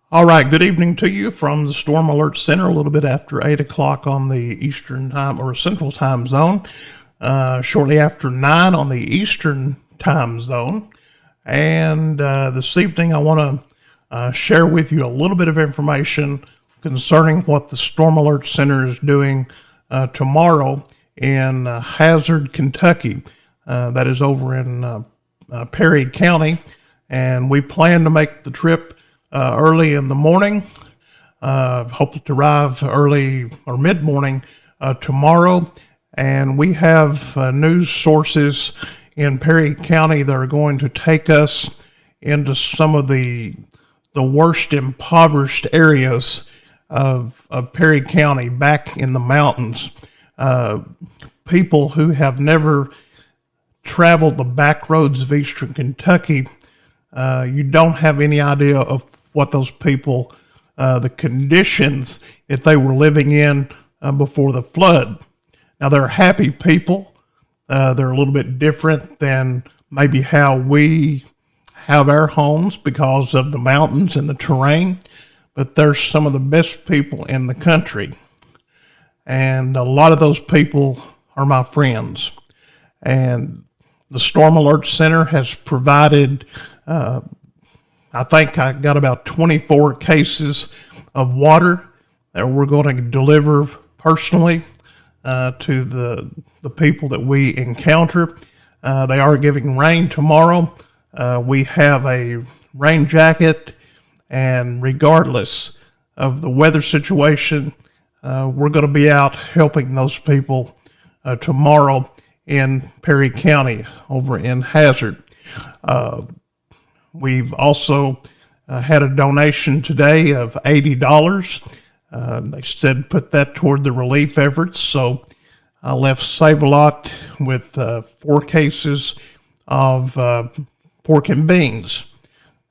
All right, good evening to you from the Storm Alert Center, a little bit after 8 o'clock on the Eastern Time or Central Time Zone, shortly after 9 on the Eastern Time Zone. And this evening, I want to share with you a little bit of information concerning what the Storm Alert Center is doing tomorrow in Hazard, Kentucky. That is over in Perry County. And we plan to make the trip early in the morning. Hope to arrive early or mid-morning tomorrow. And we have news sources in Perry County that are going to take us into some of the worst impoverished areas of Perry County, back in the mountains. People who have never traveled the back roads of Eastern Kentucky, you don't have any idea of what those people, the conditions that they were living in before the flood. Now, they're happy people. They're a little bit different than maybe how we have our homes because of the mountains and the terrain, but they're some of the best people in the country. And a lot of those people are my friends. And the Storm Alert Center has provided I think I got about 24 cases of water that we're going to deliver personally to the people that we encounter. They are giving rain tomorrow. We have a rain jacket, and regardless of the weather situation, we're going to be out helping those people tomorrow in Perry County over in Hazard. We've also had a donation today of $80. They said put that toward the relief efforts. So I left Save-A-Lot with 4 cases of pork and beans.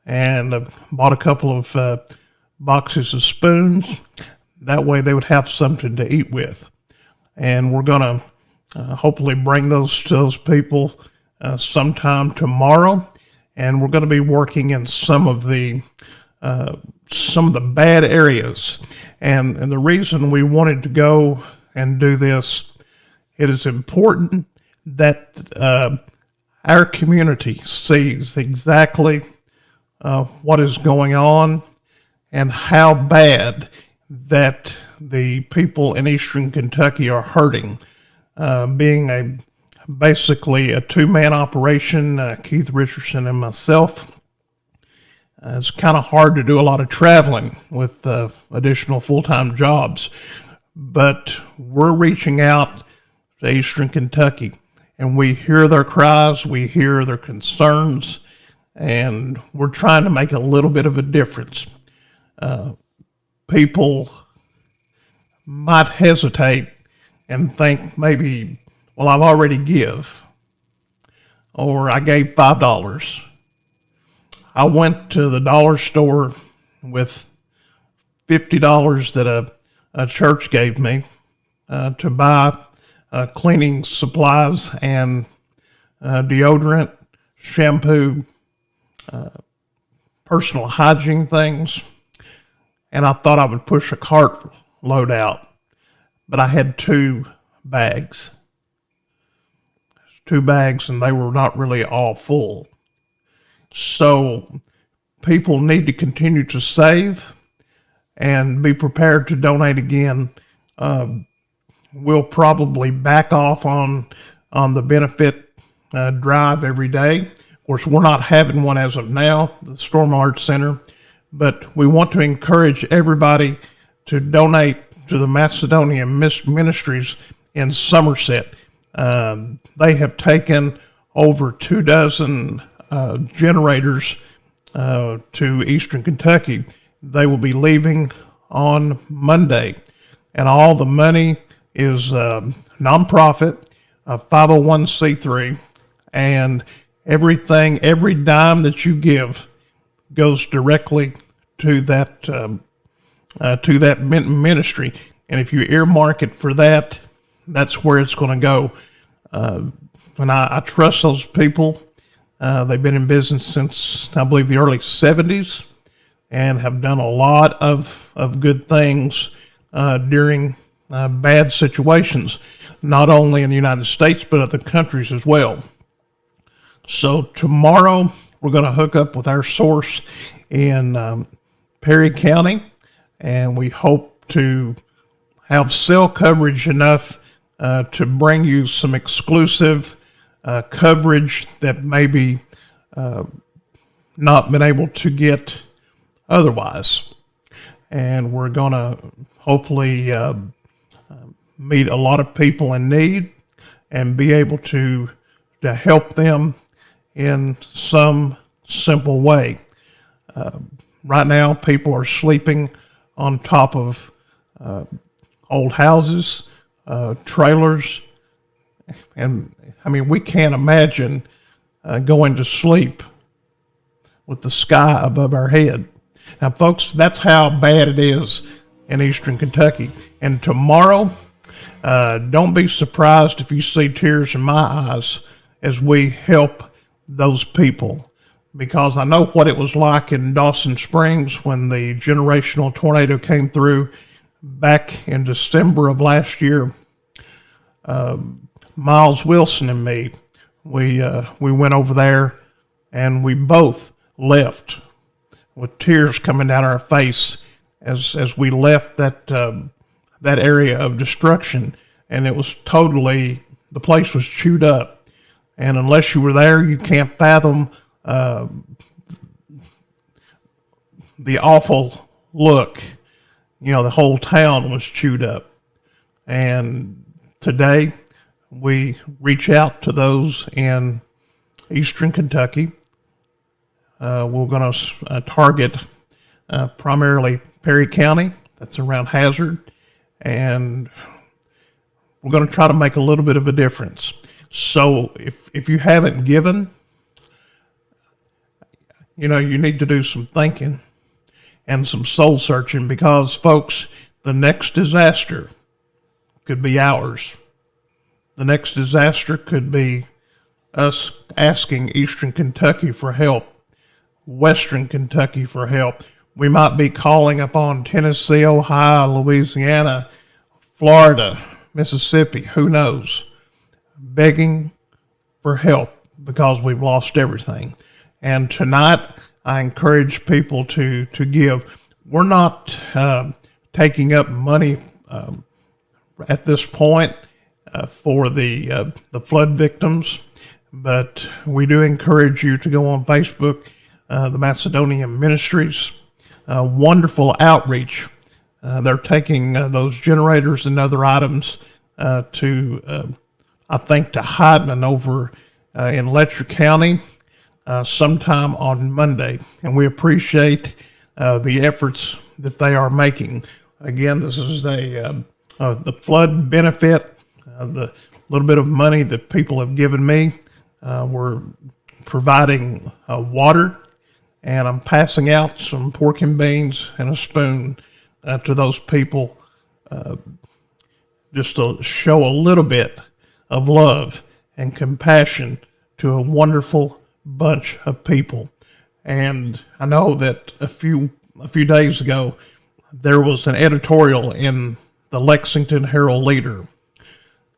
And bought a couple of boxes of spoons. That way they would have something to eat with. And we're going to hopefully bring those to those people sometime tomorrow. And we're going to be working in some of the bad areas. And the reason we wanted to go and do this, it is important that our community sees exactly what is going on and how bad that the people in Eastern Kentucky are hurting. Being basically a 2-man operation, Keith Richardson and myself. It's kind of hard to do a lot of traveling with additional full-time jobs, but we're reaching out to Eastern Kentucky, and we hear their cries, we hear their concerns, and we're trying to make a little bit of a difference. People might hesitate and think maybe, well, I've already give, or I gave $5. I went to the dollar store with $50 that a church gave me to buy cleaning supplies and deodorant, shampoo, personal hygiene things, and I thought I would push a cart load out, but I had 2 bags. 2 bags, and they were not really all full. So people need to continue to save and be prepared to donate again. We'll probably back off on the benefit drive every day. Of course, we're not having one as of now, the Storm Alert Center, but we want to encourage everybody to donate to the Macedonian Ministries in Somerset. They have taken over 2 dozen generators to Eastern Kentucky. They will be leaving on Monday, and all the money is nonprofit, 501c3, and everything, every dime that you give goes directly to that ministry. And if you earmark it for that, that's where it's going to go. And I trust those people. They've been in business since, I believe, the early 70s. and have done a lot of good things during bad situations, not only in the United States, but other countries as well. So tomorrow, we're going to hook up with our source in Perry County, and we hope to have cell coverage enough to bring you some exclusive coverage that maybe not been able to get otherwise. And we're going to hopefully meet a lot of people in need and be able to help them in some simple way. Right now, people are sleeping on top of old houses, trailers, and I mean, we can't imagine going to sleep with the sky above our head. Now, folks, that's how bad it is in eastern Kentucky. And tomorrow, don't be surprised if you see tears in my eyes as we help those people, because I know what it was like in Dawson Springs when the generational tornado came through back in December of last year. Miles Wilson and me, we went over there, and we both left with tears coming down our face as we left that area of destruction, and it was totally, the place was chewed up. And unless you were there, you can't fathom the awful look. You know, the whole town was chewed up. And today, we reach out to those in eastern Kentucky. We're going to target primarily Perry County. That's around Hazard. And we're going to try to make a little bit of a difference. So if you haven't given, you know, you need to do some thinking and some soul searching, because, folks, the next disaster could be ours. The next disaster could be us asking eastern Kentucky for help, western Kentucky for help. We might be calling upon Tennessee, Ohio, Louisiana, Florida, Mississippi, who knows, begging for help because we've lost everything. And tonight, I encourage people to give. We're not taking up money at this point for the flood victims, but we do encourage you to go on Facebook, the Macedonian Ministries. Wonderful outreach. They're taking those generators and other items to, I think, to Hyden over in Letcher County sometime on Monday. And we appreciate the efforts that they are making. Again, this is the flood benefit, the little bit of money that people have given me. We're providing water, and I'm passing out some pork and beans and a spoon to those people just to show a little bit of love and compassion to a wonderful bunch of people. And I know that a few days ago, there was an editorial in the Lexington Herald Leader,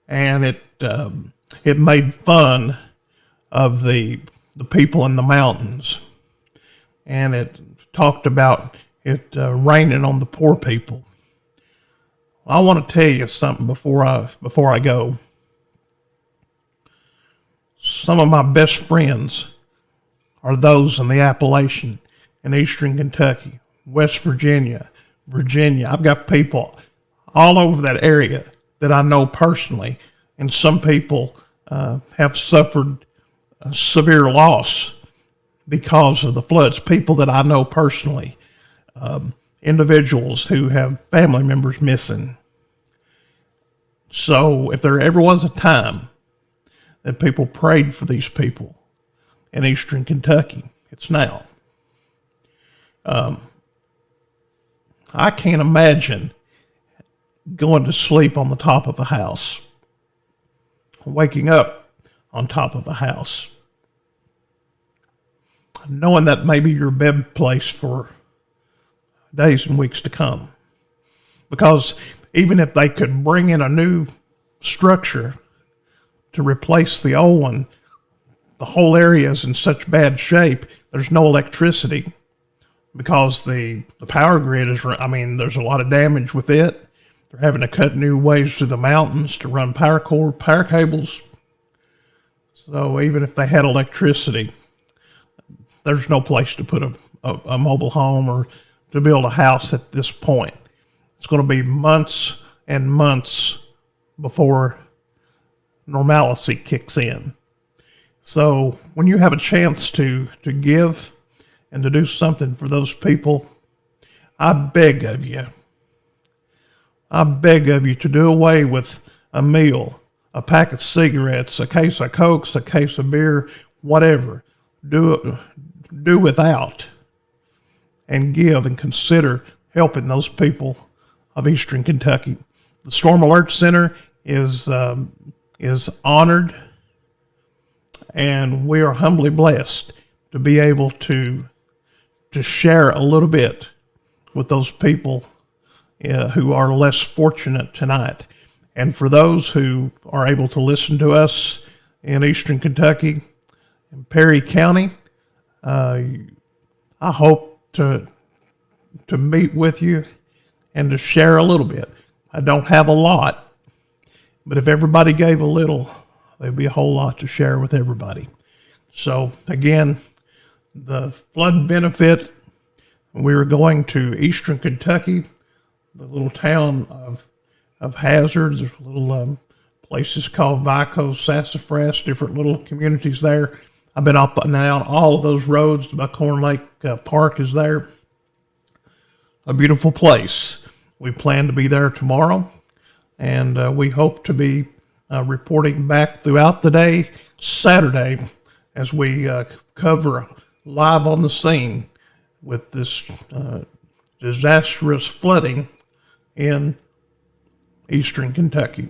and it made fun of the people in the mountains, and it talked about it raining on the poor people. I want to tell you something before I go. Some of my best friends are those in the Appalachian, in eastern Kentucky, West Virginia, Virginia. I've got people all over that area that I know personally, and some people have suffered severe loss because of the floods. People that I know personally, individuals who have family members missing. So if there ever was a time that people prayed for these people in eastern Kentucky, it's now. I can't imagine going to sleep on the top of a house, waking up on top of a house, knowing that maybe your bed place for days and weeks to come. Because even if they could bring in a new structure to replace the old one, the whole area is in such bad shape, there's no electricity because the power grid is, there's a lot of damage with it. They're having to cut new ways to the mountains to run power cables. So even if they had electricity, there's no place to put a mobile home or to build a house at this point. It's going to be months and months before normalcy kicks in. So when you have a chance to give and to do something for those people, I beg of you to do away with a meal, a pack of cigarettes, a case of Cokes, a case of beer, whatever. Do without and give and consider helping those people of Eastern Kentucky. The Storm Alert Center is honored, and we are humbly blessed to be able to share a little bit with those people who are less fortunate tonight. And for those who are able to listen to us in Eastern Kentucky, in Perry County, I hope to meet with you and to share a little bit. I don't have a lot, but if everybody gave a little, there'd be a whole lot to share with everybody. So again, the flood benefit, we were going to Eastern Kentucky, the little town of Hazard. There's little places called Vico, Sassafras, different little communities there. I've been up and down all of those roads. The Buckhorn Lake Park is there. A beautiful place. We plan to be there tomorrow, and we hope to be reporting back throughout the day, Saturday, as we cover live on the scene with this disastrous flooding in Eastern Kentucky.